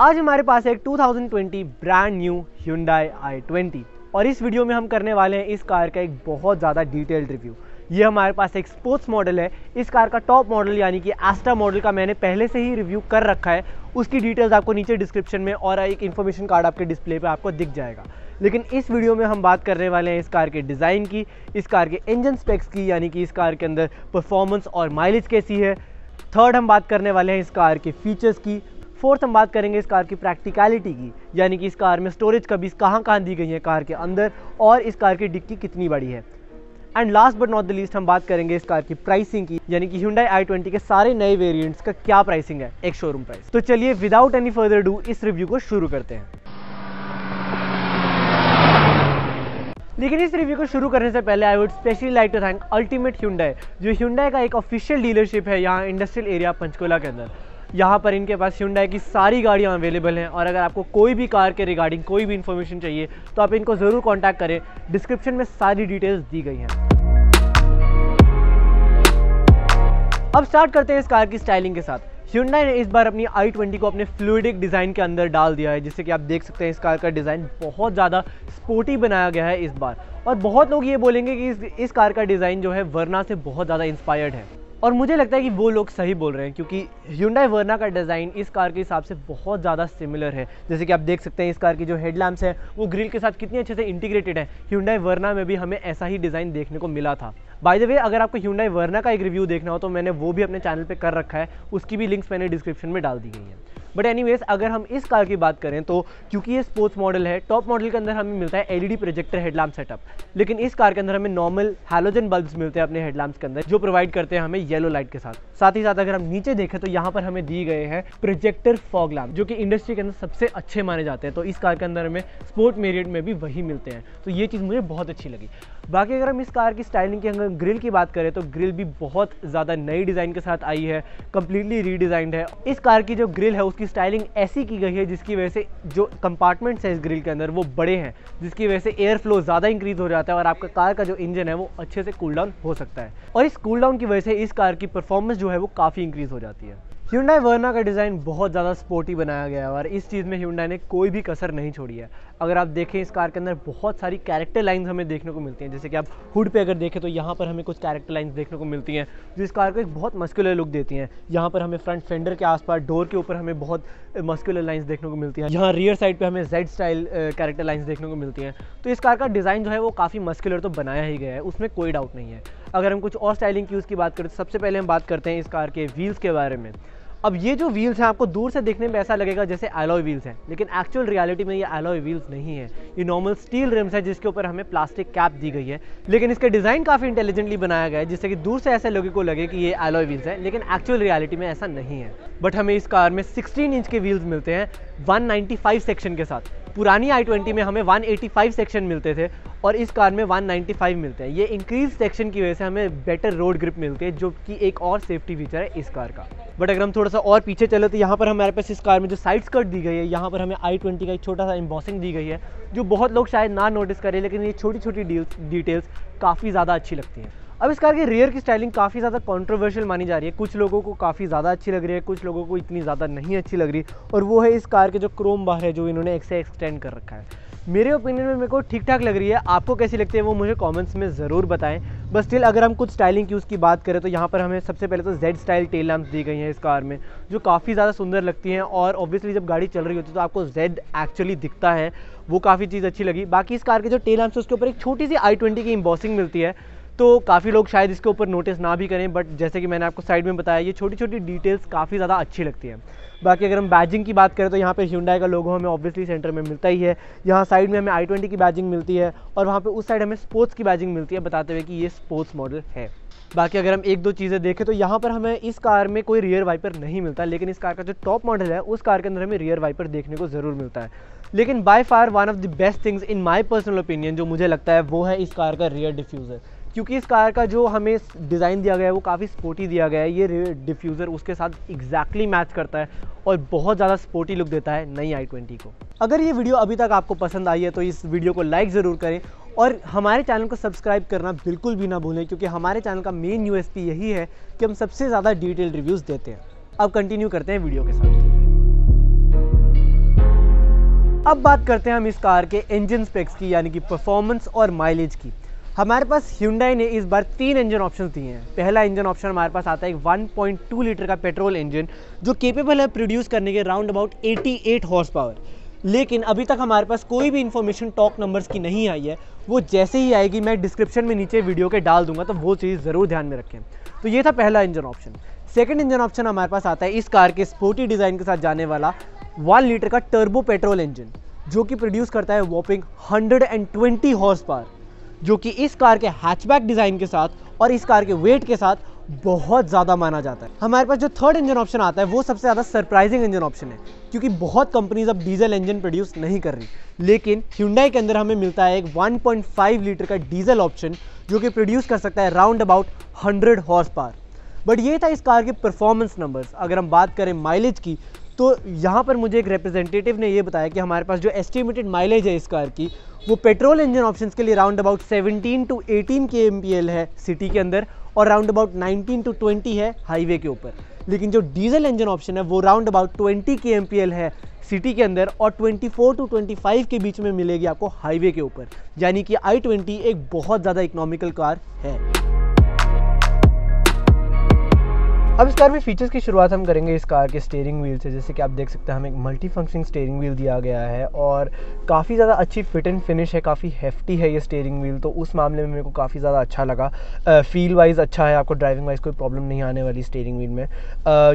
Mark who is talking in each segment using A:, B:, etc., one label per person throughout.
A: आज हमारे पास है एक 2020 ब्रांड न्यू Hyundai i20 और इस वीडियो में हम करने वाले हैं इस कार का एक बहुत ज़्यादा डिटेल्ड रिव्यू। ये हमारे पास एक स्पोर्ट्स मॉडल है। इस कार का टॉप मॉडल यानी कि एस्टा मॉडल का मैंने पहले से ही रिव्यू कर रखा है, उसकी डिटेल्स आपको नीचे डिस्क्रिप्शन में और एक इन्फॉर्मेशन कार्ड आपके डिस्प्ले पे आपको दिख जाएगा। लेकिन इस वीडियो में हम बात करने वाले हैं इस कार के डिज़ाइन की, इस कार के इंजन स्पेक्स की, यानी कि इस कार के अंदर परफॉर्मेंस और माइलेज कैसी है। थर्ड हम बात करने वाले हैं इस कार के फीचर्स की। फोर्थ हम बात करेंगे इस कार की प्रैक्टिकलिटी की, यानी कि इस कार में स्टोरेज कभी कहाँ दी गई है कार के अंदर, और इस कार की डिक्की कितनी बड़ी है। And last but not the least हम बात करेंगे इस कार की प्राइसिंग की, यानी कि Hyundai i20 के सारे नए वेरिएंट्स का क्या प्राइसिंग है, एक शोरूम प्राइस। तो चलिए विदाउट एनी फर्दर डू इस रिव्यू को शुरू करते हैं। लेकिन इस रिव्यू को शुरू करने से पहले I would specially like to thank ultimate Hyundai, जो Hyundai का एक ऑफिशियल डीलरशिप है यहाँ इंडस्ट्रियल एरिया पंचकुला के अंदर। यहाँ पर इनके पास Hyundai की सारी गाड़ियाँ अवेलेबल हैं और अगर आपको कोई भी कार के रिगार्डिंग कोई भी इन्फॉर्मेशन चाहिए तो आप इनको ज़रूर कांटेक्ट करें। डिस्क्रिप्शन में सारी डिटेल्स दी गई हैं। अब स्टार्ट करते हैं इस कार की स्टाइलिंग के साथ। Hyundai ने इस बार अपनी i20 को अपने फ्लूइडिक डिज़ाइन के अंदर डाल दिया है, जिससे कि आप देख सकते हैं इस कार का डिज़ाइन बहुत ज़्यादा स्पोर्टी बनाया गया है इस बार। और बहुत लोग ये बोलेंगे कि इस कार का डिज़ाइन जो है वर्ना से बहुत ज़्यादा इंस्पायर्ड है, और मुझे लगता है कि वो लोग सही बोल रहे हैं, क्योंकि Hyundai वर्ना का डिज़ाइन इस कार के हिसाब से बहुत ज़्यादा सिमिलर है। जैसे कि आप देख सकते हैं इस कार की जो हेडलैम्प्स है वो ग्रिल के साथ कितनी अच्छे से इंटीग्रेटेड है। Hyundai वर्ना में भी हमें ऐसा ही डिज़ाइन देखने को मिला था। बाय द वे, अगर आपको Hyundai वर्ना का एक रिव्यू देखना हो तो मैंने वो भी अपने चैनल पे कर रखा है, उसकी भी लिंक्स मैंने डिस्क्रिप्शन में डाल दी गई हैं। बट एनीवेज, अगर हम इस कार की बात करें तो क्योंकि ये स्पोर्ट्स मॉडल है, टॉप मॉडल के अंदर हमें मिलता है एलईडी प्रोजेक्टर हेडलैम्प सेटअप, लेकिन इस कार के अंदर हमें नॉर्मल हैलोजन बल्ब्स मिलते हैं अपने हेडलैम्प्स के अंदर, जो प्रोवाइड करते हैं हमें येलो लाइट के साथ। साथ ही साथ अगर हम नीचे देखें तो यहाँ पर हमें दिए गए हैं प्रोजेक्टर फॉग लैम्प, जो कि इंडस्ट्री के अंदर सबसे अच्छे माने जाते हैं। तो इस कार के अंदर हमें स्पोर्ट वेरिएंट में भी वही मिलते हैं, तो ये चीज़ मुझे बहुत अच्छी लगी। बाकी अगर हम इस कार की स्टाइलिंग की अगर ग्रिल की बात करें तो ग्रिल भी बहुत ज़्यादा नई डिज़ाइन के साथ आई है, कम्प्लीटली रीडिज़ाइंड है। इस कार की जो ग्रिल है उसकी स्टाइलिंग ऐसी की गई है जिसकी वजह से जो कंपार्टमेंट्स है इस ग्रिल के अंदर वो बड़े हैं, जिसकी वजह से एयर फ्लो ज़्यादा इंक्रीज हो जाता है और आपका कार का जो इंजन है वो अच्छे से कूल डाउन हो सकता है। और इस कूल डाउन की वजह से इस कार की परफॉर्मेंस जो है वो काफ़ी इंक्रीज हो जाती है। Hyundai वर्ना का डिज़ाइन बहुत ज़्यादा स्पोर्टी बनाया गया है और इस चीज़ में Hyundai ने कोई भी कसर नहीं छोड़ी है। अगर आप देखें इस कार के अंदर बहुत सारी कैरेक्टर लाइंस हमें देखने को मिलती हैं। जैसे कि आप हुड पे अगर देखें तो यहाँ पर हमें कुछ कैरेक्टर लाइंस देखने को मिलती हैं जो इस कार को एक बहुत मस्कुलर लुक देती हैं। यहाँ पर हमें फ्रंट फेंडर के आसपास डोर के ऊपर हमें बहुत मस्कुलर लाइंस देखने को मिलती हैं। यहाँ रियर साइड पर हमें जेड स्टाइल कैरेक्टर लाइंस देखने को मिलती हैं। तो इस कार का डिज़ाइन जो है वो काफ़ी मस्कुलर तो बनाया ही गया है, उसमें कोई डाउट नहीं है। अगर हम कुछ और स्टाइलिंग की उसकी बात करें तो सबसे पहले हम बात करते हैं इस कार के व्हील्स के बारे में। अब ये जो व्हील्स हैं आपको दूर से देखने में ऐसा लगेगा जैसे एलॉय व्हील्स हैं, लेकिन एक्चुअल रियलिटी में ये एलॉय व्हील्स नहीं है। ये नॉर्मल स्टील रिम्स है जिसके ऊपर हमें प्लास्टिक कैप दी गई है, लेकिन इसका डिज़ाइन काफ़ी इंटेलिजेंटली बनाया गया है जिससे कि दूर से ऐसे लोगों को लगे कि ये एलॉय व्हील्स है, लेकिन एक्चुअल रियलिटी में ऐसा नहीं है। बट हमें इस कार में 16 इंच के व्हील्स मिलते हैं 195 सेक्शन के साथ। पुरानी i20 में हमें 185 सेक्शन मिलते थे और इस कार में 195 मिलते हैं। ये इंक्रीज सेक्शन की वजह से हमें बेटर रोड ग्रिप मिलती है, जो कि एक और सेफ्टी फीचर है इस कार का। बट अगर हम थोड़ा सा और पीछे चले तो यहाँ पर हमारे पास इस कार में जो साइड स्कर्ट दी गई है, यहाँ पर हमें i20 का एक छोटा सा एम्बॉसिंग दी गई है, जो बहुत लोग शायद ना नोटिस करें, लेकिन ये छोटी छोटी डिटेल्स काफ़ी ज़्यादा अच्छी लगती हैं। अब इस कार की रियर की स्टाइलिंग काफ़ी ज़्यादा कंट्रोवर्शियल मानी जा रही है। कुछ लोगों को काफ़ी ज़्यादा अच्छी लग रही है, कुछ लोगों को इतनी ज़्यादा नहीं अच्छी लग रही, और वो है इस कार के जो क्रोम बार है जो इन्होंने एक से एक्सटेंड कर रखा है। मेरे ओपिनियन में मेरे को ठीक ठाक लग रही है। आपको कैसी लगती है वो मुझे कमेंट्स में ज़रूर बताएं। बस स्टिल अगर हम कुछ स्टाइलिंग की उसकी बात करें तो यहाँ पर हमें सबसे पहले तो जेड स्टाइल टेल लैम्प्स दी गई हैं इस कार में, जो काफ़ी ज़्यादा सुंदर लगती हैं, और ऑब्वियसली जब गाड़ी चल रही होती है तो आपको जेड एक्चुअली दिखता है, वो काफ़ी चीज़ अच्छी लगी। बाकी इस कार के जो टेल लैम्प्स है उसके ऊपर एक छोटी सी i20 की एम्बॉसिंग मिलती है, तो काफ़ी लोग शायद इसके ऊपर नोटिस ना भी करें, बट जैसे कि मैंने आपको साइड में बताया ये छोटी छोटी डिटेल्स काफ़ी ज़्यादा अच्छी लगती हैं। बाकी अगर हम बैजिंग की बात करें तो यहाँ पे Hyundai का लोगो हमें ऑब्वियसली सेंटर में मिलता ही है। यहाँ साइड में हमें i20 की बैजिंग मिलती है और वहाँ पे उस साइड हमें स्पोर्ट्स की बैजिंग मिलती है, बताते हुए कि ये स्पोर्ट्स मॉडल है। बाकी अगर हम एक दो चीज़ें देखें तो यहाँ पर हमें इस कार में कोई रियर वाइपर नहीं मिलता, लेकिन इस कार का जो टॉप मॉडल है उस कार के अंदर हमें रियर वाइपर देखने को ज़रूर मिलता है। लेकिन by far one of the best things in my personal opinion जो मुझे लगता है वो है इस कार का रियर डिफ्यूज़र, क्योंकि इस कार का जो हमें डिज़ाइन दिया गया है वो काफ़ी स्पोर्टी दिया गया है। ये रियर डिफ्यूज़र उसके साथ एग्जैक्टली मैच करता है और बहुत ज़्यादा स्पोर्टी लुक देता है नई i20 को। अगर ये वीडियो अभी तक आपको पसंद आई है तो इस वीडियो को लाइक ज़रूर करें और हमारे चैनल को सब्सक्राइब करना बिल्कुल भी ना भूलें, क्योंकि हमारे चैनल का मेन यूएसपी यही है कि हम सबसे ज़्यादा डिटेल रिव्यूज़ देते हैं। अब कंटिन्यू करते हैं वीडियो के साथ। अब बात करते हैं हम इस कार के इंजन स्पेक्स की, यानी कि परफॉर्मेंस और माइलेज की। हमारे पास Hyundai ने इस बार 3 इंजन ऑप्शन दिए हैं। पहला इंजन ऑप्शन हमारे पास आता है एक 1.2 लीटर का पेट्रोल इंजन जो केपेबल है प्रोड्यूस करने के राउंड अबाउट 88 हॉर्स पावर। लेकिन अभी तक हमारे पास कोई भी इन्फॉर्मेशन टॉक नंबर्स की नहीं आई है। वो जैसे ही आएगी मैं डिस्क्रिप्शन में नीचे वीडियो के डाल दूंगा, तो वो चीज़ ज़रूर ध्यान में रखें। तो ये था पहला engine option. Second engine option हमारे पास आता है इस कार के स्पोर्टी डिज़ाइन के साथ जाने वाला 1 लीटर का टर्बो पेट्रोल इंजन जो कि प्रोड्यूस करता है वॉपिंग 120 हॉर्स पावर, जो कि इस कार के हैचबैक डिज़ाइन के साथ और इस कार के वेट के साथ बहुत ज़्यादा माना जाता है। हमारे पास जो थर्ड इंजन ऑप्शन आता है वो सबसे ज़्यादा सरप्राइजिंग इंजन ऑप्शन है, क्योंकि बहुत कंपनीज अब डीजल इंजन प्रोड्यूस नहीं कर रही, लेकिन Hyundai के अंदर हमें मिलता है एक 1.5 लीटर का डीजल ऑप्शन जो कि प्रोड्यूस कर सकता है round about 100 horse power. But ये था इस कार के परफॉर्मेंस नंबर्स। अगर हम बात करें माइलेज की, तो यहाँ पर मुझे एक रिप्रेजेंटेटिव ने ये बताया कि हमारे पास जो एस्टिमेटेड माइलेज है इस कार की वो पेट्रोल इंजन ऑप्शंस के लिए राउंड अबाउट 17 to 18 kmpl है सिटी के अंदर और राउंड अबाउट 19 to 20 है हाईवे के ऊपर। लेकिन जो डीजल इंजन ऑप्शन है वो राउंड अबाउट 20 kmpl है सिटी के अंदर और 24 to 25 के बीच में मिलेगी आपको हाईवे के ऊपर, यानी कि i20 एक बहुत ज़्यादा इकोनॉमिकल कार है। अब इस कार में फीचर्स की शुरुआत हम करेंगे इस कार के स्टीयरिंग व्हील से। जैसे कि आप देख सकते हैं हमें एक मल्टी फंक्शनिंग स्टीयरिंग व्हील दिया गया है और काफ़ी ज़्यादा अच्छी फिट एंड फिनिश है, काफ़ी हेफ्टी है ये स्टीयरिंग व्हील, तो उस मामले में मेरे को काफ़ी ज़्यादा अच्छा लगा। फील वाइज अच्छा है, आपको ड्राइविंग वाइज कोई प्रॉब्लम नहीं आने वाली स्टीयरिंग व्हील में।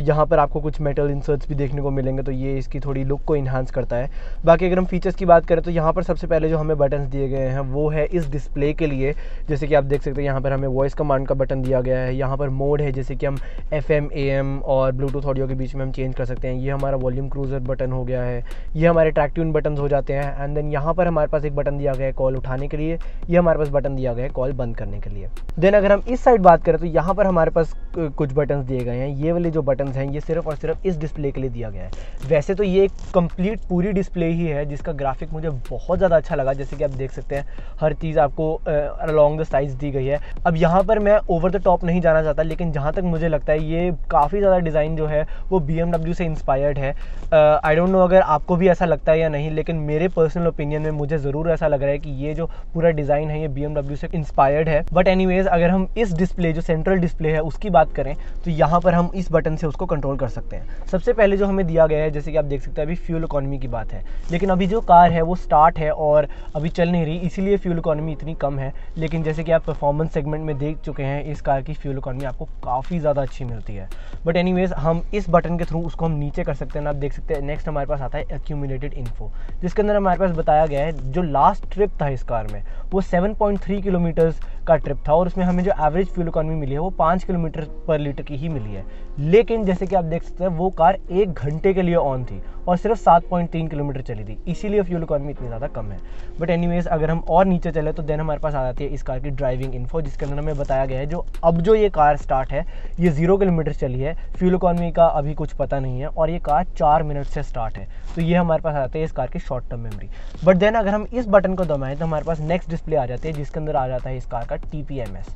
A: यहाँ पर आपको कुछ मेटल इंसर्ट्स भी देखने को मिलेंगे, तो ये इसकी थोड़ी लुक को इन्हांस करता है। बाकी अगर हम फीचर्स की बात करें तो यहाँ पर सबसे पहले जो हमें बटन्स दिए गए हैं वो है इस डिस्प्ले के लिए। जैसे कि आप देख सकते हैं यहाँ पर हमें वॉइस कमांड का बटन दिया गया है, यहाँ पर मोड है जैसे कि हम FM AM और ब्लूटूथ ऑडियो के बीच में हम चेंज कर सकते हैं। ये हमारा वॉल्यूम क्रूजर बटन हो गया है, ये हमारे ट्रैक ट्यून बटन हो जाते हैं। एंड देन यहाँ पर हमारे पास एक बटन दिया गया है कॉल उठाने के लिए, ये हमारे पास बटन दिया गया है कॉल बंद करने के लिए। देन अगर हम इस साइड बात करें तो यहाँ पर हमारे पास कुछ बटन दिए गए हैं। ये वाले जो बटन हैं ये सिर्फ और सिर्फ इस डिस्प्ले के लिए दिया गया है। वैसे तो ये एक कंप्लीट पूरी डिस्प्ले ही है जिसका ग्राफिक मुझे बहुत ज़्यादा अच्छा लगा। जैसे कि आप देख सकते हैं हर चीज़ आपको अलॉन्ग द साइज दी गई है। अब यहाँ पर मैं ओवर द टॉप नहीं जाना चाहता, लेकिन जहाँ तक मुझे लगता है ये काफ़ी ज़्यादा डिज़ाइन जो है वो BMW से इंस्पायर्ड है। आई डोंट नो अगर आपको भी ऐसा लगता है या नहीं, लेकिन मेरे पर्सनल ओपिनियन में मुझे ज़रूर ऐसा लग रहा है कि ये जो पूरा डिज़ाइन है ये BMW से इंस्पायर्ड है। बट एनीवेज अगर हम इस डिस्प्ले जो सेंट्रल डिस्प्ले है उसकी बात करें तो यहाँ पर हम इस बटन से उसको कंट्रोल कर सकते हैं। सबसे पहले जो हमें दिया गया है, जैसे कि आप देख सकते हैं अभी फ्यूल इकोनॉमी की बात है, लेकिन अभी जो कार है वो स्टार्ट है और अभी चल नहीं रही, इसीलिए फ्यूल इकोनॉमी इतनी कम है। लेकिन जैसे कि आप परफॉर्मेंस सेगमेंट में देख चुके हैं इस कार की फ्यूल इकोनॉमी आपको काफ़ी ज़्यादा अच्छी मिलती है। बट एनीवेज हम इस बटन के थ्रू उसको हम नीचे कर सकते हैं। आप देख सकते हैं नेक्स्ट हमारे पास आता है एक्यूमुलेटेड इन्फो, जिसके अंदर हमारे पास बताया गया है जो लास्ट ट्रिप था इस कार में वो 7.3 किलोमीटर्स का ट्रिप था और उसमें हमें जो एवरेज फ्यूल इकोनॉमी मिली है वो 5 किलोमीटर पर लीटर की ही मिली है। लेकिन जैसे कि आप देख सकते हैं वो कार 1 घंटे के लिए ऑन थी और सिर्फ 7.3 किलोमीटर चली थी, इसीलिए फ्यूल इकोनॉमी इतनी ज़्यादा कम है। बट एनीवेज अगर हम और नीचे चले तो देन हमारे पास आ जाती है इस कार की ड्राइविंग इन्फो, जिसके अंदर हमें बताया गया है जो अब जो ये कार स्टार्ट है ये 0 किलोमीटर चली है, फ्यूल इकोनॉमी का अभी कुछ पता नहीं है और ये कार 4 मिनट से स्टार्ट है। तो ये हमारे पास आ जाते हैं इस कार की short term memory. But then अगर हम इस बटन को दबाएं तो हमारे पास नेक्स्ट डिस्प्ले आ जाती है, जिसके अंदर आ जाता है इस कार का TPMS।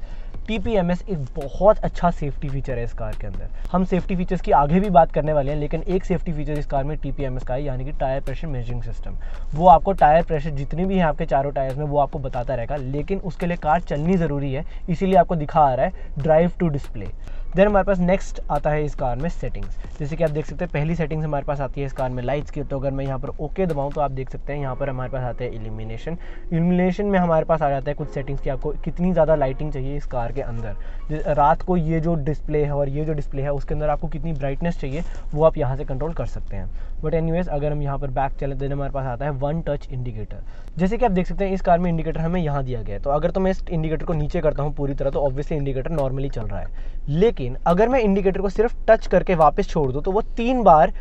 A: TPMS एक बहुत अच्छा सेफ्टी फीचर है इस कार के अंदर। हम सेफ्टी फीचर्स की आगे भी बात करने वाले हैं, लेकिन एक सेफ्टी फीचर इस कार में TPMS का है, यानी कि टायर प्रेशर मेजरिंग सिस्टम। वो आपको टायर प्रेशर जितनी भी है आपके चारों टायर्स में वो आपको बताता रहेगा, लेकिन उसके लिए कार चलनी ज़रूरी है, इसीलिए आपको दिखा आ रहा है ड्राइव टू डिस्प्ले। देन हमारे पास नेक्स्ट आता है इस कार में सेटिंग्स। जैसे कि आप देख सकते हैं पहली सेटिंग्स हमारे पास आती है इस कार में लाइट्स की। तो अगर मैं यहाँ पर ओके दबाऊँ तो आप देख सकते हैं यहाँ पर हमारे पास आते हैं इल्यूमिनेशन में हमारे पास आ जाता है कुछ सेटिंग्स की आपको कितनी ज़्यादा लाइटिंग चाहिए इस कार के अंदर। रात को ये जो डिस्प्ले है और ये जो डिस्प्ले है उसके अंदर आपको कितनी ब्राइटनेस चाहिए वो आप यहाँ से कंट्रोल कर सकते हैं। बट एनीवेज अगर हम यहाँ पर बैक चले तो हमारे पास आता है वन टच इंडिकेटर। जैसे कि आप देख सकते हैं इस कार में इंडिकेटर हमें यहाँ दिया गया है, तो अगर तो मैं इस इंडिकेटर को नीचे करता हूँ पूरी तरह तो ऑब्वियसली इंडिकेटर नॉर्मली चल रहा है। लेकिन अगर मैं इंडिकेटर को सिर्फ टच करके वापस छोड़ दूँ तो वो 3 बार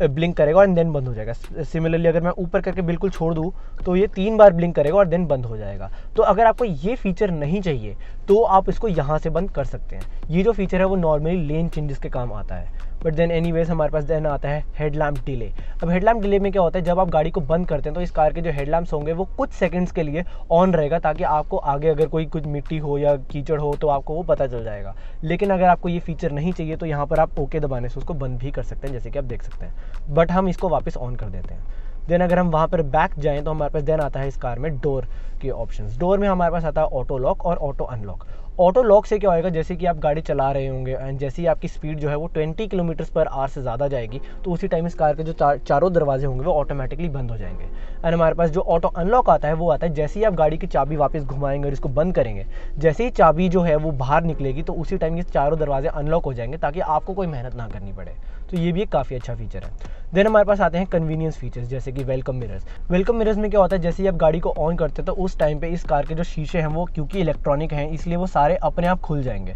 A: ब्लिंक करेगा और देन बंद हो जाएगा। सिमिलरली अगर मैं ऊपर करके बिल्कुल छोड़ दूँ तो ये 3 बार ब्लिंक करेगा और देन बंद हो जाएगा। तो अगर आपको ये फीचर नहीं चाहिए तो आप इसको यहाँ से बंद कर सकते हैं। ये जो फीचर है वो नॉर्मली लेन चेंजेस के काम आता है। बट देन एनीवेज हमारे पास देन आता है हेडलैम्प डिले। अब हेडलैम्प डिले में क्या होता है, जब आप गाड़ी को बंद करते हैं तो इस कार के जो हेडलैम्प्स होंगे वो कुछ सेकंड्स के लिए ऑन रहेगा, ताकि आपको आगे अगर कोई कुछ मिट्टी हो या कीचड़ हो तो आपको वो पता चल जाएगा। लेकिन अगर आपको ये फीचर नहीं चाहिए तो यहाँ पर आप ओके दबाने से उसको बंद भी कर सकते हैं, जैसे कि आप देख सकते हैं। बट हम इसको वापस ऑन कर देते हैं। देन अगर हम वहाँ पर बैक जाएँ तो हमारे पास देन आता है इस कार में डोर के ऑप्शंस। डोर में हमारे पास आता है ऑटो लॉक और ऑटो अनलॉक। ऑटो लॉक से क्या होएगा, जैसे कि आप गाड़ी चला रहे होंगे एंड जैसे ही आपकी स्पीड जो है वो 20 किलोमीटर/आवर से ज़्यादा जाएगी तो उसी टाइम इस कार के जो चारों दरवाजे होंगे वो ऑटोमेटिकली बंद हो जाएंगे। एंड हमारे पास जो ऑटो अनलॉक आता है वो आता है जैसे ही आप गाड़ी की चाबी वापस घुमाएंगे और इसको बंद करेंगे, जैसे ही चाबी जो है वो बाहर निकलेगी तो उसी टाइम ये चारों दरवाजे अनलॉक हो जाएंगे ताकि आपको कोई मेहनत ना करनी पड़े। तो ये भी एक काफ़ी अच्छा फीचर है। देन हमारे पास आते हैं कन्वीनियंस फीचर्स, जैसे कि वेलकम मिरर्स। वेलकम मिरर्स में क्या होता है, जैसे ही आप गाड़ी को ऑन करते हैं तो उस टाइम पे इस कार के जो शीशे हैं वो क्योंकि इलेक्ट्रॉनिक हैं इसलिए वो सारे अपने आप खुल जाएंगे।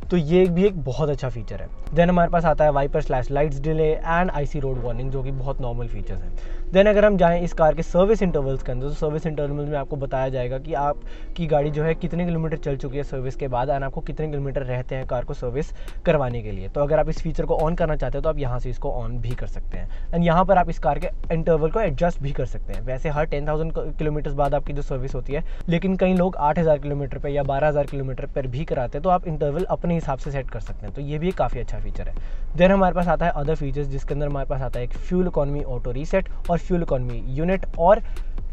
A: तो ये भी एक बहुत अच्छा फीचर है। देन हमारे पास आता है wiper lights delay and icy road warning, जो कि बहुत नॉर्मल फीचर्स हैं। देन अगर हम जाएं इस कार के सर्विस इंटरवल्स के अंदर, तो सर्विस इंटरवल में आपको बताया जाएगा कि आपकी गाड़ी जो है कितने किलोमीटर चल चुकी है सर्विस के बाद एंड आपको कितने किलोमीटर रहते हैं कार को सर्विस करवाने के लिए। तो अगर आप इस फीचर को ऑन करना चाहते हो तो आप यहाँ से इसको ऑन भी कर सकते हैं एंड यहाँ पर आप इस कार के इंटरवल को एडजस्ट भी कर सकते हैं। वैसे हर 10,000 किलोमीटर बाद आपकी जो सर्विस होती है, लेकिन कई लोग 8,000 किलोमीटर पर या 12,000 किलोमीटर पर भी कराते हैं, तो आप इंटरवल अपने हिसाब से सेट कर सकते हैं। तो ये भी काफ़ी अच्छा फीचर है। देन हमारे पास आता है अदर फीचर्स, जिसके अंदर हमारे पास आता है एक फ्यूल इकोनॉमी ऑटो रीसेट और फ्यूल इकोनॉमी यूनिट और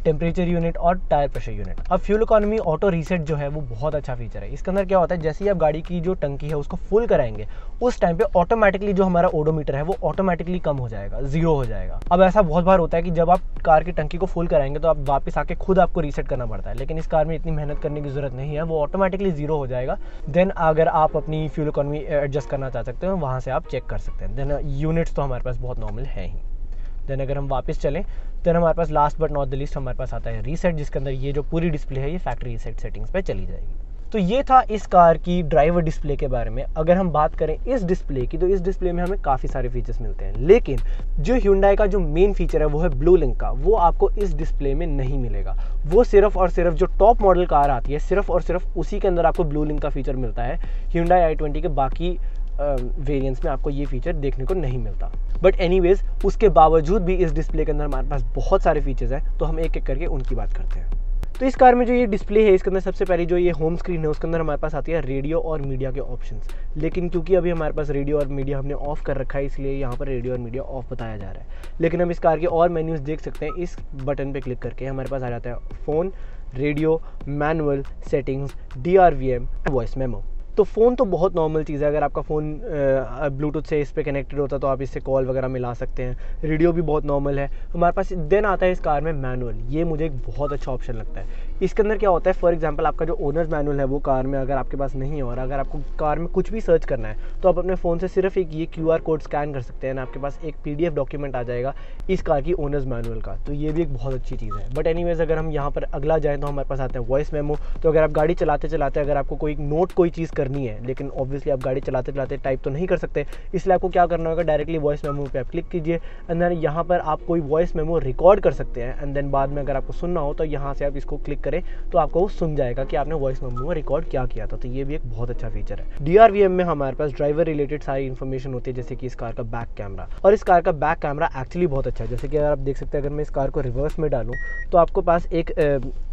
A: टेम्परेचर यूनिट और टायर प्रेशर यूनिट। अब फ्यूल इकोनॉमी ऑटो रीसेट जो है वो बहुत अच्छा फीचर है। इसके अंदर क्या होता है, जैसे ही आप गाड़ी की जो टंकी है उसको फुल कराएंगे उस टाइम पे ऑटोमेटिकली जो हमारा ओडोमीटर है वो ऑटोमेटिकली कम हो जाएगा, जीरो हो जाएगा। अब ऐसा बहुत बार होता है कि जब आप कार की टंकी को फुल कराएंगे तो आप वापस आके खुद आपको रीसेट करना पड़ता है, लेकिन इस कार में इतनी मेहनत करने की जरूरत नहीं है, वो ऑटोमेटिकली जीरो हो जाएगा। देन अगर आप अपनी फ्यूल इकोनॉमी एडजस्ट करना चाह सकते हो वहाँ से आप चेक कर सकते हैं। देन यूनिट्स तो हमारे पास बहुत नॉर्मल है ही। देन अगर हम वापस चलें तो हमारे पास last but not the least हमारे पास आता है रीसेट, जिसके अंदर ये जो पूरी डिस्प्ले है ये फैक्ट्री रीसेट सेटिंग्स पे चली जाएगी। तो ये था इस कार की ड्राइवर डिस्प्ले के बारे में। अगर हम बात करें इस डिस्प्ले की, तो इस डिस्प्ले में हमें काफ़ी सारे फीचर्स मिलते हैं, लेकिन जो Hyundai का जो मेन फीचर है वो है ब्लू लिंक का, वो आपको इस डिस्प्ले में नहीं मिलेगा। वो सिर्फ और सिर्फ जो टॉप मॉडल कार आती है सिर्फ और सिर्फ उसी के अंदर आपको ब्लू लिंक का फीचर मिलता है। Hyundai i20 के बाकी वेरिएंट्स में आपको ये फीचर देखने को नहीं मिलता। बट एनीवेज उसके बावजूद भी इस डिस्प्ले के अंदर हमारे पास बहुत सारे फीचर्स हैं, तो हम एक एक करके उनकी बात करते हैं। तो इस कार में जो ये डिस्प्ले है इसके अंदर सबसे पहले जो ये होम स्क्रीन है उसके अंदर हमारे पास आती है रेडियो और मीडिया के ऑप्शंस, लेकिन क्योंकि अभी हमारे पास रेडियो और मीडिया हमने ऑफ कर रखा है इसलिए यहाँ पर रेडियो और मीडिया ऑफ बताया जा रहा है। लेकिन हम इस कार के और मेन्यूज देख सकते हैं। इस बटन पे क्लिक करके हमारे पास आ जाता है phone, radio, manual, settings, DRVM, voice memo. तो फ़ोन तो बहुत नॉर्मल चीज़ है, अगर आपका फ़ोन ब्लूटूथ से इस पे कनेक्टेड होता तो आप इससे कॉल वगैरह मिला सकते हैं। रेडियो भी बहुत नॉर्मल है हमारे पास। देन आता है इस कार में मैनुअल, ये मुझे एक बहुत अच्छा ऑप्शन लगता है। इसके अंदर क्या होता है, फॉर एग्जांपल आपका जो ओनर्स मैनुअल है वो कार में अगर आपके पास नहीं है और अगर आपको कार में कुछ भी सर्च करना है तो आप अपने फ़ोन से सिर्फ एक ये QR कोड स्कैन कर सकते हैं, आपके पास एक PDF डॉक्यूमेंट आ जाएगा इस कार की ओनर्स मैनुअल का। तो ये भी एक बहुत अच्छी चीज़ है। बट एनीवेज अगर हम यहाँ पर अगला जाएँ तो हमारे पास आते हैं वॉइस मेमो। तो अगर आप गाड़ी चलाते चलाते अगर आपको कोई चीज़ करनी है, लेकिन ऑब्वियसली आप गाड़ी चलाते चलाते टाइप तो नहीं कर सकते, इसलिए आपको क्या करना होगा, डायरेक्टली वॉइस मेमो पे आप क्लिक कीजिए एंड देन यहाँ पर आप कोई वॉइस मेमो रिकॉर्ड कर सकते हैं एंड देन बाद में अगर आपको सुनना हो तो यहाँ से आप इसको क्लिक करें तो आपको वो सुन जाएगा कि आपने वॉइस मेमो में रिकॉर्ड क्या किया था। तो ये भी एक बहुत अच्छा फीचर है। DRVM में हमारे पास ड्राइवर रिलेटेड सारी इन्फॉर्मेशन होती है, जैसे कि इस कार का बैक कैमरा, और इस कार का बैक कैमरा एक्चुअली बहुत अच्छा है। जैसे कि अगर आप देख सकते हैं, अगर मैं इस कार को रिवर्स में डालूँ तो आपको पास एक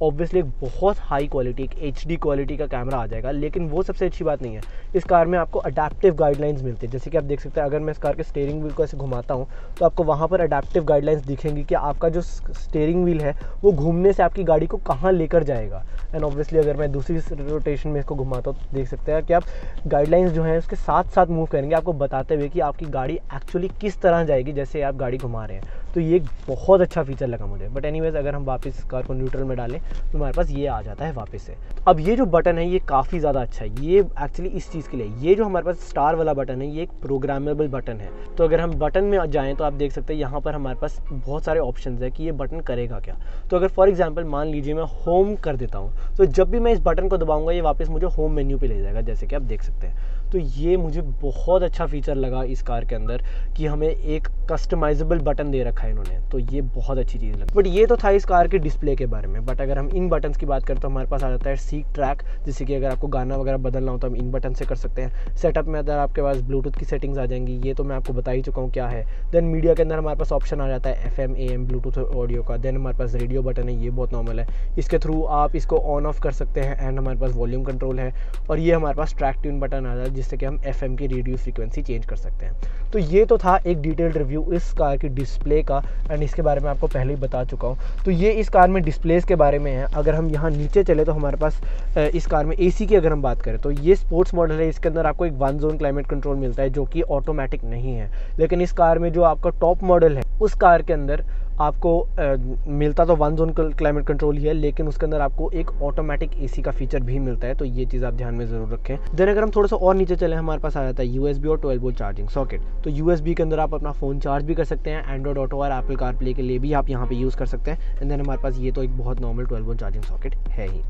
A: ऑब्वियसली एक बहुत हाई क्वालिटी, एक HD क्वालिटी का कैमरा आ जाएगा, लेकिन वो सबसे अच्छी बात नहीं है। इस कार में आपको अडैप्टिव गाइडलाइंस मिलती है। जैसे कि आप देख सकते हैं, अगर मैं इस कार के स्टीयरिंग व्हील को ऐसे घुमाता हूँ तो आपको वहाँ पर अडैप्टिव गाइडलाइंस दिखेंगी कि आपका जो स्टीयरिंग व्हील है वो घूमने से आपकी गाड़ी को कहाँ लेकर जाएगा। एंड ऑब्वियसली अगर मैं दूसरी रोटेशन में इसको घुमाता हूँ तो देख सकते हैं कि आप गाइडलाइंस जो हैं उसके साथ साथ मूव करेंगे, आपको बताते हुए कि आपकी गाड़ी एक्चुअली किस तरह जाएगी जैसे आप गाड़ी घुमा रहे हैं। तो ये एक बहुत अच्छा फीचर लगा मुझे। बट एनीवेज अगर हम वापस इस कार को न्यूट्रल में डालें तो हमारे पास ये आ जाता है वापस से। अब ये जो बटन है ये काफ़ी ज़्यादा अच्छा है, ये एक्चुअली इस चीज़ के लिए, ये जो हमारे पास स्टार वाला बटन है ये एक प्रोग्रामेबल बटन है। तो अगर हम बटन में जाएँ तो आप देख सकते हैं यहाँ पर हमारे पास बहुत सारे ऑप्शंस है कि ये बटन करेगा क्या। तो अगर फॉर एग्जांपल मान लीजिए मैं होम कर देता हूँ तो जब भी मैं इस बटन को दबाऊंगा ये वापस मुझे होम मेन्यू पे ले जाएगा, जैसे कि आप देख सकते हैं। तो ये मुझे बहुत अच्छा फीचर लगा इस कार के अंदर कि हमें एक कस्टमाइजेबल बटन दे रखा है इन्होंने, तो ये बहुत अच्छी चीज़ लगी। बट ये तो था इस कार के डिस्प्ले के बारे में। बट अगर हम इन बटन्स की बात करें तो हमारे पास आ जाता है सीट ट्रैक, जैसे कि अगर आपको गाना वगैरह बदलना हो तो हम इन बटन से कर सकते हैं। सेटअप में अगर आपके पास ब्लूटूथ की सेटिंग्स आ जाएंगी, ये तो मैं आपको बता ही चुका हूँ क्या है। देन मीडिया के अंदर हमारे पास ऑप्शन आ जाता है FM AM ब्लूटूथ ऑडियो का। देन हमारे पास रेडियो बटन है, ये बहुत नॉर्मल है, इसके थ्रू आप इसको ऑन ऑफ कर सकते हैं। एंड हमारे पास वॉल्यूम कंट्रोल है और ये हमारे पास ट्रैक ट्यून बटन आ जाता है जिससे कि हम FM की रेडियो फ्रीक्वेंसी चेंज कर सकते हैं। तो ये तो था एक डिटेल्ड रिव्यू इस कार की डिस्प्ले का, एंड इसके बारे में आपको पहले ही बता चुका हूँ। तो ये इस कार में डिस्प्लेस के बारे में है। अगर हम यहाँ नीचे चले तो हमारे पास इस कार में AC की अगर हम बात करें तो ये स्पोर्ट्स मॉडल है। इसके अंदर आपको एक 1 जोन क्लाइमेट कंट्रोल मिलता है जो कि ऑटोमेटिक नहीं है, लेकिन इस कार में जो आपका टॉप मॉडल है उस कार के अंदर आपको मिलता तो 1 जोन क्लाइमेट कंट्रोल ही है, लेकिन उसके अंदर आपको एक ऑटोमेटिक AC का फीचर भी मिलता है। तो ये चीज़ आप ध्यान में ज़रूर रखें। देन अगर हम थोड़ा सा और नीचे चले, हमारे पास आ जाता है USB और 12 वोल्ट चार्जिंग सॉकेट। तो USB के अंदर आप अपना फ़ोन चार्ज भी कर सकते हैं, एंड्रॉइड ऑटो और एप्पल कारप्ले के लिए भी आप यहाँ पे यूज़ कर सकते हैं। एंड देन हमारे पास ये तो एक बहुत नॉर्मल 12 वोल्ट चार्जिंग सॉकेट है ही।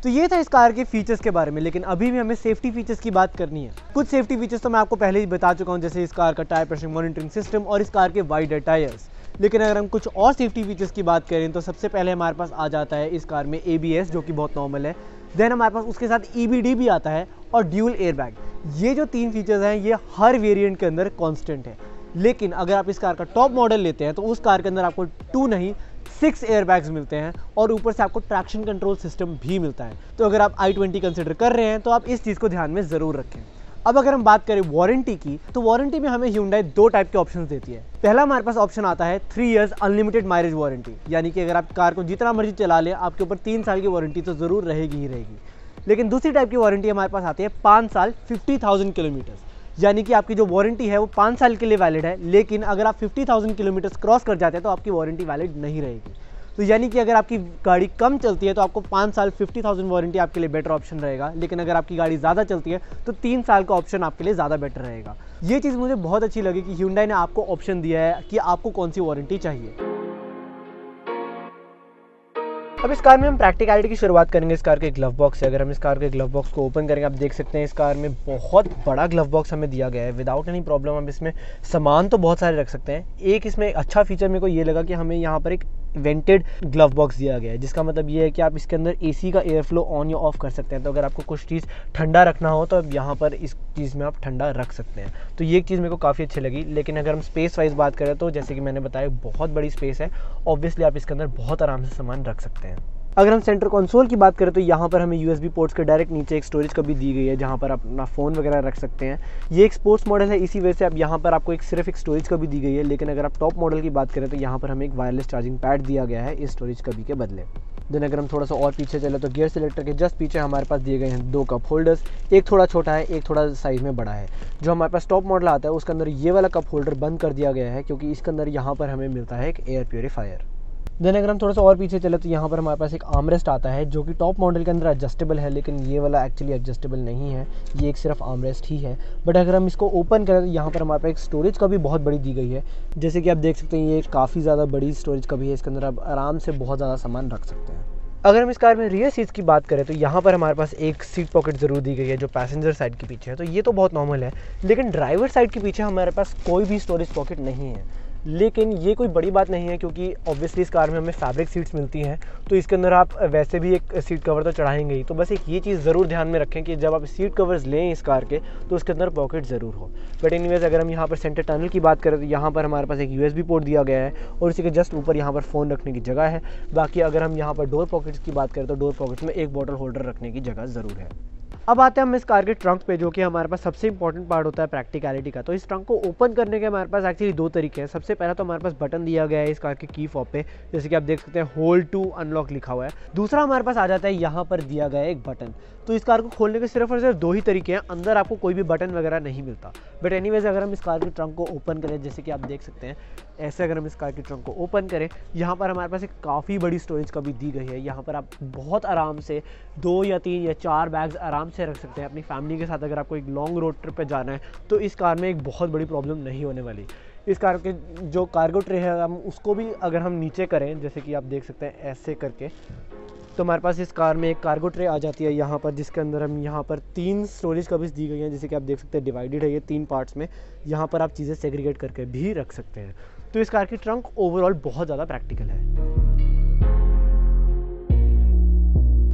A: तो ये था इस कार के फीचर्स के बारे में, लेकिन अभी भी हमें सेफ्टी फीचर्स की बात करनी है। कुछ सेफ्टी फीचर्स तो मैं आपको पहले ही बता चुका हूँ, जैसे इस कार का टायर प्रेशर मॉनिटरिंग सिस्टम और इस कार के वाइडर टायर्स। लेकिन अगर हम कुछ और सेफ्टी फीचर्स की बात करें तो सबसे पहले हमारे पास आ जाता है इस कार में ABS, जो कि बहुत नॉर्मल है। देन हमारे पास उसके साथ EBD भी आता है और ड्यूल एयरबैग। ये जो 3 फीचर्स हैं ये हर वेरिएंट के अंदर कांस्टेंट है। लेकिन अगर आप इस कार का टॉप मॉडल लेते हैं तो उस कार के अंदर आपको 2 नहीं 6 एयरबैग्स मिलते हैं और ऊपर से आपको ट्रैक्शन कंट्रोल सिस्टम भी मिलता है। तो अगर आप i20 कंसिडर कर रहे हैं तो आप इस चीज़ को ध्यान में ज़रूर रखें। अब अगर हम बात करें वारंटी की, तो वारंटी में हमें Hyundai 2 टाइप के ऑप्शंस देती है। पहला हमारे पास ऑप्शन आता है 3 इयर्स अनलिमिटेड माइलेज वारंटी, यानी कि अगर आप कार को जितना मर्जी चला लें आपके ऊपर 3 साल की वारंटी तो ज़रूर रहेगी ही रहेगी। लेकिन दूसरी टाइप की वारंटी हमारे पास आती है 5 साल 50,000 किलोमीटर, यानी कि आपकी जो वारंटी है वो 5 साल के लिए वैलिड है, लेकिन अगर आप 50,000 किलोमीटर क्रॉस कर जाते हैं तो आपकी वारंटी वैलिड नहीं रहेगी। तो यानी कि अगर आपकी गाड़ी कम चलती है तो आपको 5 साल 50,000 वारंटी आपके लिए बेटर ऑप्शन रहेगा, लेकिन अगर आपकी गाड़ी ज़्यादा चलती है तो 3 साल का ऑप्शन आपके लिए ज़्यादा बेटर रहेगा। ये चीज़ मुझे बहुत अच्छी लगी कि Hyundai ने आपको ऑप्शन दिया है कि आपको कौन सी वारंटी चाहिए। अब इस कार में हम प्रैक्टिकलिटी की शुरुआत करेंगे इस कार के ग्लव बॉक्स से। अगर हम इस कार के ग्लव बॉक्स को ओपन करेंगे, आप देख सकते हैं इस कार में बहुत बड़ा ग्लव बॉक्स हमें दिया गया है। विदाउट एनी प्रॉब्लम हम इसमें सामान तो बहुत सारे रख सकते हैं। एक इसमें अच्छा फीचर मेरे को ये लगा कि हमें यहाँ पर एक वेंटेड ग्लव बॉक्स दिया गया है, जिसका मतलब ये है कि आप इसके अंदर AC का एयर फ्लो ऑन या ऑफ कर सकते हैं। तो अगर आपको कुछ चीज़ ठंडा रखना हो तो अब यहाँ पर इस चीज़ में आप ठंडा रख सकते हैं। तो ये एक चीज़ मेरे को काफ़ी अच्छी लगी। लेकिन अगर हम स्पेस वाइज बात करें तो जैसे कि मैंने बताया बहुत बड़ी स्पेस है, ऑब्वियसली आप इसके अंदर बहुत आराम से सामान रख सकते हैं। अगर हम सेंटर कंसोल की बात करें तो यहाँ पर हमें USB पोर्ट्स के डायरेक्ट नीचे एक स्टोरेज का भी दी गई है, जहाँ पर आप अपना फ़ोन वगैरह रख सकते हैं। ये एक स्पोर्ट्स मॉडल है, इसी वजह से अब यहाँ पर आपको सिर्फ एक स्टोरेज का भी दी गई है। लेकिन अगर आप टॉप मॉडल की बात करें तो यहाँ पर हमें एक वायरलेस चार्जिंग पैड दिया गया है इस स्टोरेज कभी के बदले। देन अगर हम थोड़ा सा और पीछे चले तो गियर सिलेक्टर के जस्ट पीछे हमारे पास दिए गए हैं 2 कप होल्डर्स। एक थोड़ा छोटा है, एक थोड़ा साइज़ में बड़ा है। जो हमारे पास टॉप मॉडल आता है उसके अंदर ये वाला कप होल्डर बंद कर दिया गया है, क्योंकि इसके अंदर यहाँ पर हमें मिलता है एक एयर प्योरीफायर। देन अगर हम थोड़ा सा और पीछे चले तो यहाँ पर हमारे पास एक आर्मरेस्ट आता है, जो कि टॉप मॉडल के अंदर एडजस्टेबल है, लेकिन ये वाला एक्चुअली एडजस्टेबल नहीं है, ये एक सिर्फ आर्मरेस्ट ही है। बट अगर हम इसको ओपन करें तो यहाँ पर हमारे पास एक स्टोरेज का भी बहुत बड़ी दी गई है। जैसे कि आप देख सकते हैं ये काफ़ी ज़्यादा बड़ी स्टोरेज का भी है, इसके अंदर आप आराम से बहुत ज़्यादा सामान रख सकते हैं। अगर हम इस कार में रियर सीट्स की बात करें तो यहाँ पर हमारे पास एक सीट पॉकेट ज़रूर दी गई है जो पैसेंजर साइड के पीछे है, तो ये तो बहुत नॉर्मल है। लेकिन ड्राइवर साइड के पीछे हमारे पास कोई भी स्टोरेज पॉकेट नहीं है। लेकिन ये कोई बड़ी बात नहीं है, क्योंकि ऑब्वियसली इस कार में हमें फैब्रिक सीट्स मिलती हैं, तो इसके अंदर आप वैसे भी एक सीट कवर तो चढ़ाएंगे ही। तो बस एक ये चीज़ ज़रूर ध्यान में रखें कि जब आप सीट कवर्स लें इस कार के तो उसके अंदर पॉकेट ज़रूर हो। बट एनीवेज अगर हम यहाँ पर सेंटर टनल की बात करें तो यहाँ पर हमारे पास एक USB पोर्ट दिया गया है और इसी के जस्ट ऊपर यहाँ पर फ़ोन रखने की जगह है। बाकी अगर हम यहाँ पर डोर पॉकेट्स की बात करें तो डोर पॉकेट्स में एक बॉटल होल्डर रखने की जगह ज़रूर है। अब आते हैं हम इस कार के ट्रंक पे, जो कि हमारे पास सबसे इंपॉर्टेंट पार्ट होता है प्रैक्टिकलिटी का। तो इस ट्रंक को ओपन करने के हमारे पास एक्चुअली 2 तरीके हैं। सबसे पहला तो हमारे पास बटन दिया गया है इस कार के की फॉब पे, जैसे कि आप देख सकते हैं होल्ड टू अनलॉक लिखा हुआ है। दूसरा हमारे पास आ जाता है यहाँ पर दिया गया है एक बटन। तो इस कार को खोलने के सिर्फ और सिर्फ 2 ही तरीके हैं, अंदर आपको कोई भी बटन वगैरह नहीं मिलता। बट एनीवेज अगर हम इस कार के ट्रंक को ओपन करें, जैसे कि आप देख सकते हैं ऐसे अगर हम इस कार के ट्रंक को ओपन करें, यहाँ पर हमारे पास एक काफ़ी बड़ी स्टोरेज का भी दी गई है। यहाँ पर आप बहुत आराम से 2 या 3 या 4 बैग्स आराम से रख सकते हैं अपनी फैमिली के साथ। अगर आपको एक लॉन्ग रोड ट्रिप पे जाना है तो इस कार में एक बहुत बड़ी प्रॉब्लम नहीं होने वाली। इस कार के जो कार्गो ट्रे है हम उसको भी अगर हम नीचे करें, जैसे कि आप देख सकते हैं ऐसे करके, तो हमारे पास इस कार में एक कार्गो ट्रे आ जाती है यहाँ पर, जिसके अंदर हम यहाँ पर 3 स्टोरेज कबीज दी गई हैं। जैसे कि आप देख सकते हैं डिवाइडेड है ये 3 पार्ट्स में। यहाँ पर आप चीज़ें सेग्रीगेट करके भी रख सकते हैं। तो इस कार की ट्रंक ओवरऑल बहुत ज़्यादा प्रैक्टिकल है।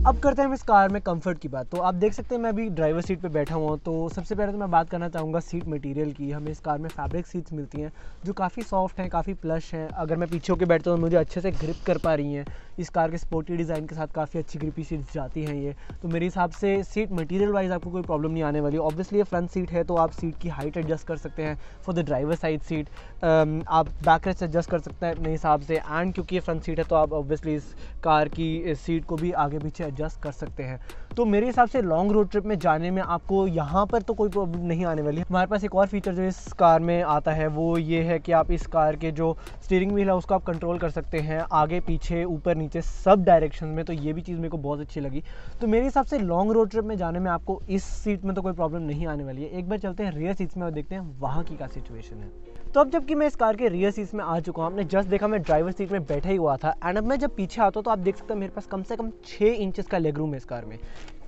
A: अब करते हैं हम इस कार में कंफर्ट की बात। तो आप देख सकते हैं मैं अभी ड्राइवर सीट पे बैठा हुआ हूँ। तो सबसे पहले तो मैं बात करना चाहूँगा सीट मटेरियल की। हमें इस कार में फैब्रिक सीट्स मिलती हैं जो काफ़ी सॉफ्ट हैं, काफ़ी प्लश हैं। अगर मैं पीछे होकर बैठता हूँ मुझे अच्छे से ग्रिप कर पा रही हैं। इस कार के स्पोर्टी डिज़ाइन के साथ काफ़ी अच्छी ग्रिपी सीट्स जाती हैं ये। तो मेरे हिसाब से सीट मटेरियल वाइज आपको कोई प्रॉब्लम नहीं आने वाली। ऑब्वियसली ये फ्रंट सीट है तो आप सीट की हाइट एडजस्ट कर सकते हैं for the driver side seat. आप बैक रेस्ट एडजस्ट कर सकते हैं अपने हिसाब से, एंड क्योंकि ये फ्रंट सीट है तो आप ऑब्वियसली इस कार की सीट को भी आगे पीछे एडजस्ट कर सकते हैं। तो मेरे हिसाब से लॉन्ग रोड ट्रिप में जाने में आपको यहाँ पर तो कोई प्रॉब्लम नहीं आने वाली है। हमारे पास एक और फीचर जो इस कार में आता है वो ये है कि आप इस कार के जो स्टीयरिंग व्हील है उसको आप कंट्रोल कर सकते हैं आगे पीछे ऊपर नीचे सब डायरेक्शन में। तो ये भी चीज़ मेरे को बहुत अच्छी लगी। तो मेरे हिसाब से लॉन्ग रोड ट्रिप में जाने में आपको इस सीट में तो कोई प्रॉब्लम नहीं आने वाली है। एक बार चलते हैं रियर सीट्स में और देखते हैं वहाँ की क्या सिचुएशन है। तो अब जबकि मैं इस कार के रियर सीट्स में आ चुका हूँ, आपने जस्ट देखा मैं ड्राइवर सीट में बैठा ही हुआ था, एंड अब मैं जब पीछे आता हूँ तो आप देख सकते हैं मेरे पास कम से कम 6 इंचेस का लेग रूम है इस कार में।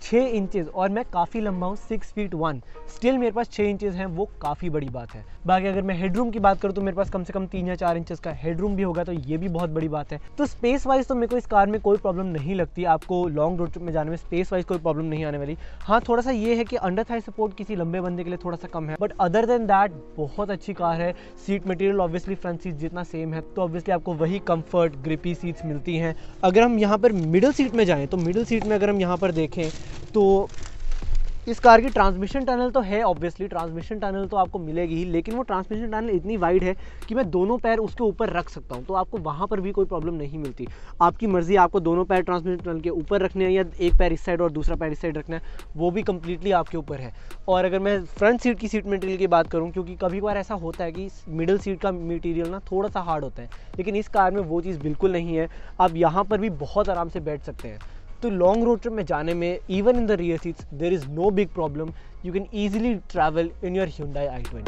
A: 6 इंचेस, और मैं काफ़ी लंबा हूँ 6 फीट 1, स्टिल मेरे पास 6 इंचेस हैं, वो काफ़ी बड़ी बात है। बाकी अगर मैं हेडरूम की बात करूँ तो मेरे पास कम से कम 3 या 4 इंचेस का हेडरूम भी होगा, तो ये भी बहुत बड़ी बात है। तो स्पेस वाइज तो मेरे को इस कार में कोई प्रॉब्लम नहीं लगती। आपको लॉन्ग रोड ट्रिप में जाने में स्पेस वाइज कोई प्रॉब्लम नहीं आने वाली। हाँ, थोड़ा सा ये है कि अंडर थाई सपोर्ट किसी लंबे बंदे के लिए थोड़ा सा कम है, बट अदर देन दैट बहुत अच्छी कार है। Seat material obviously front seat जितना सेम है, तो ऑब्वियसली आपको वही कंफर्ट ग्रिपी सीट्स मिलती हैं। अगर हम यहाँ पर मिडिल सीट में जाएँ तो मिडिल सीट में अगर हम यहाँ पर देखें तो इस कार की ट्रांसमिशन टनल तो है, ऑब्वियसली ट्रांसमिशन टनल तो आपको मिलेगी ही, लेकिन वो ट्रांसमिशन टनल इतनी वाइड है कि मैं दोनों पैर उसके ऊपर रख सकता हूँ। तो आपको वहाँ पर भी कोई प्रॉब्लम नहीं मिलती। आपकी मर्जी, आपको दोनों पैर ट्रांसमिशन टनल के ऊपर रखने हैं या एक पैर इस साइड और दूसरा पैर इस साइड रखना है, वो भी कम्प्लीटली आपके ऊपर है। और अगर मैं फ्रंट सीट की सीट मटेरियल की बात करूँ, क्योंकि कभी बार ऐसा होता है कि मिडिल सीट का मटेरियल ना थोड़ा सा हार्ड होता है, लेकिन इस कार में वो चीज़ बिल्कुल नहीं है। आप यहाँ पर भी बहुत आराम से बैठ सकते हैं। तो लॉन्ग रोड ट्रिप में जाने में even in the rear seats there is no big problem. You can easily travel in your Hyundai i20।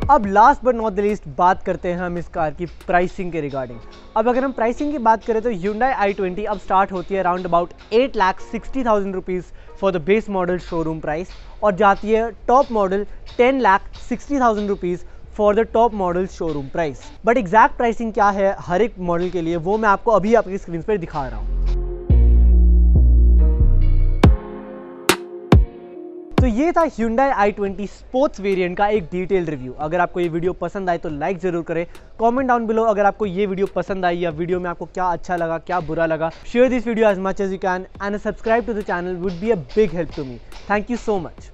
A: अब last but not the least बात करते हैं हम इस कार की प्राइसिंग के रिगार्डिंग। अब अगर हम प्राइसिंग की बात करें तो Hyundai i20 अब स्टार्ट होती है around about 8,60,000 rupees for the base model showroom price, और जाती है top model 10,60,000 rupees for the top model showroom price. But exact pricing क्या है हर एक मॉडल के लिए वो मैं आपको अभी आपकी स्क्रीन पर दिखा रहा हूँ। तो ये था Hyundai i20 स्पोर्ट्स वेरिएंट का एक डिटेल्ड रिव्यू। अगर आपको ये वीडियो पसंद आए तो लाइक जरूर करें। कमेंट डाउन बिलो अगर आपको ये वीडियो पसंद आई या वीडियो में आपको क्या अच्छा लगा, क्या बुरा लगा। Share this video as much as you can and subscribe to the channel would be a big help to me. Thank you so much.